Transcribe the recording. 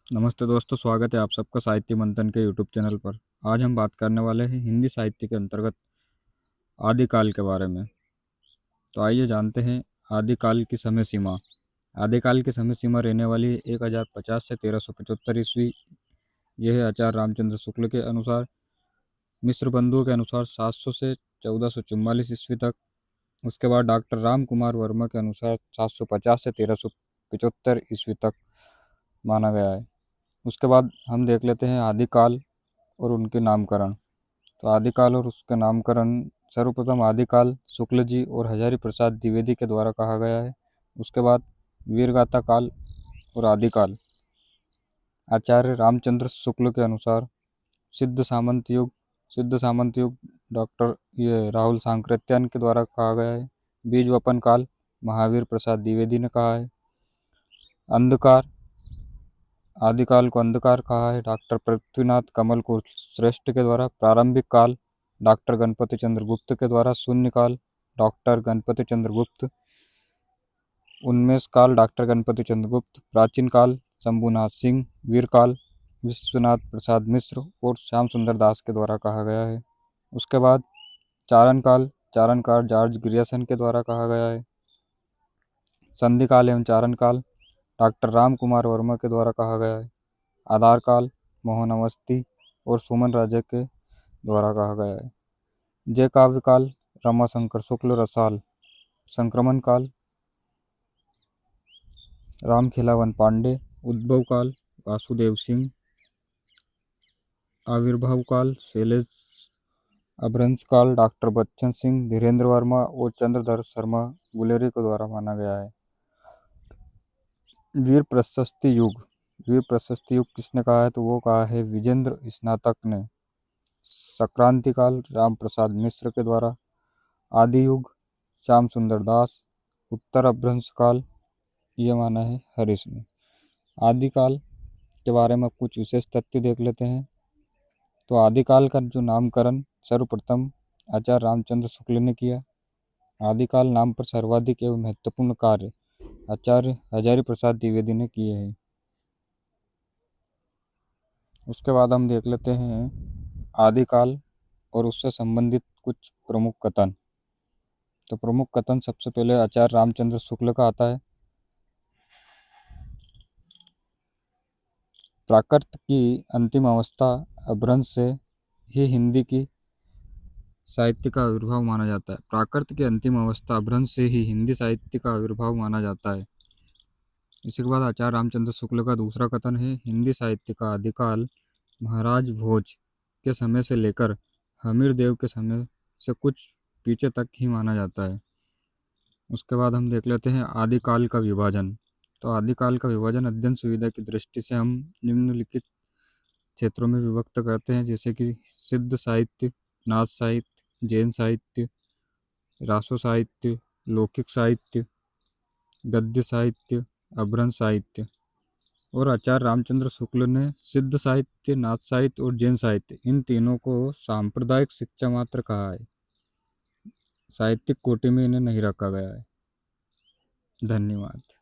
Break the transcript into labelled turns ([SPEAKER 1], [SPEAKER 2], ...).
[SPEAKER 1] नमस्ते दोस्तों, स्वागत है आप सबका साहित्य मंथन के यूट्यूब चैनल पर। आज हम बात करने वाले हैं हिंदी साहित्य के अंतर्गत आदिकाल के बारे में। तो आइए जानते हैं आदिकाल की समय सीमा। आदिकाल की समय सीमा रहने वाली है 1050 से 1375 ईस्वी। यह है आचार्य रामचंद्र शुक्ल के अनुसार। मिश्र बंधुओं के अनुसार 700 से 1444 ईस्वी तक। उसके बाद डॉक्टर राम कुमार वर्मा के अनुसार 750 से 1375 ईस्वी तक माना गया है। उसके बाद हम देख लेते हैं आदिकाल और उनके नामकरण। तो आदिकाल और उसका नामकरण सर्वप्रथम आदिकाल शुक्ल जी और हजारी प्रसाद द्विवेदी के द्वारा कहा गया है। उसके बाद वीरगाथा काल और आदिकाल आचार्य रामचंद्र शुक्ल के अनुसार सिद्ध सामंत युग डॉक्टर ये राहुल सांकृत्यायन के द्वारा कहा गया है। बीज वपन काल महावीर प्रसाद द्विवेदी ने कहा है। अंधकार आदिकाल को अंधकार कहा है डॉक्टर पृथ्वीनाथ कमल को श्रेष्ठ के द्वारा। प्रारंभिक काल डॉक्टर गणपति चंद्र गुप्त के द्वारा। शून्य काल डॉक्टर गणपति चंद्र गुप्त। उन्मेष काल डॉक्टर गणपति चंद्र गुप्त। प्राचीन काल शंभुनाथ सिंह। वीर काल विश्वनाथ प्रसाद मिश्र और श्याम सुंदर दास के द्वारा कहा गया है। उसके बाद चारण काल जॉर्ज ग्रियर्सन के द्वारा कहा गया है। संधि काल एवं चारण काल डॉक्टर राम कुमार वर्मा के द्वारा कहा गया है। आधार काल मोहन अवस्थी और सुमन राजे के द्वारा कहा गया है। जय काव्य काल रमाशंकर शुक्ल रसाल। संक्रमण काल राम खिलावन पांडे। उद्भव काल वासुदेव सिंह। आविर्भाव काल शैलेश। अभ्रंश काल डॉक्टर बच्चन सिंह धीरेन्द्र वर्मा और चंद्रधर शर्मा गुलेरी के द्वारा माना गया है। वीर प्रशस्ति युग किसने कहा है? तो वो कहा है विजेंद्र स्नातक ने। संक्रांति काल राम प्रसाद मिश्र के द्वारा। आदि युग श्याम सुंदर दास। उत्तर अभ्रंश काल ये माना है हरीश ने। आदिकाल के बारे में कुछ विशेष तथ्य देख लेते हैं। तो आदिकाल का जो नामकरण सर्वप्रथम आचार्य रामचंद्र शुक्ल ने किया। आदिकाल नाम पर सर्वाधिक एवं महत्वपूर्ण कार्य आचार्य हजारी प्रसाद द्विवेदी ने किए हैं। उसके बाद हम देख लेते हैं आदिकाल और उससे संबंधित कुछ प्रमुख कथन। तो प्रमुख कथन सबसे पहले आचार्य रामचंद्र शुक्ल का आता है। प्राकृत की अंतिम अवस्था अभ्रंश से ही हिंदी की साहित्य का आविर्भाव माना जाता है। प्राकृत की अंतिम अवस्था अभ्रंश से ही हिंदी साहित्य का आविर्भाव माना जाता है। इसी के बाद आचार्य रामचंद्र शुक्ल का दूसरा कथन है हिंदी साहित्य का आदिकाल महाराज भोज के समय से लेकर हमीर देव के समय से कुछ पीछे तक ही माना जाता है। उसके बाद हम देख लेते हैं आदिकाल का विभाजन। तो आदिकाल का विभाजन अध्ययन सुविधा की दृष्टि से हम निम्नलिखित क्षेत्रों में विभक्त करते हैं, जैसे कि सिद्ध साहित्य, नाथ साहित्य, जैन साहित्य, रासो साहित्य, लौकिक साहित्य, गद्य साहित्य, अभ्रंश साहित्य। और आचार्य रामचंद्र शुक्ल ने सिद्ध साहित्य, नाथ साहित्य और जैन साहित्य इन तीनों को सांप्रदायिक शिक्षा मात्र कहा है। साहित्यिक कोटि में इन्हें नहीं रखा गया है। धन्यवाद।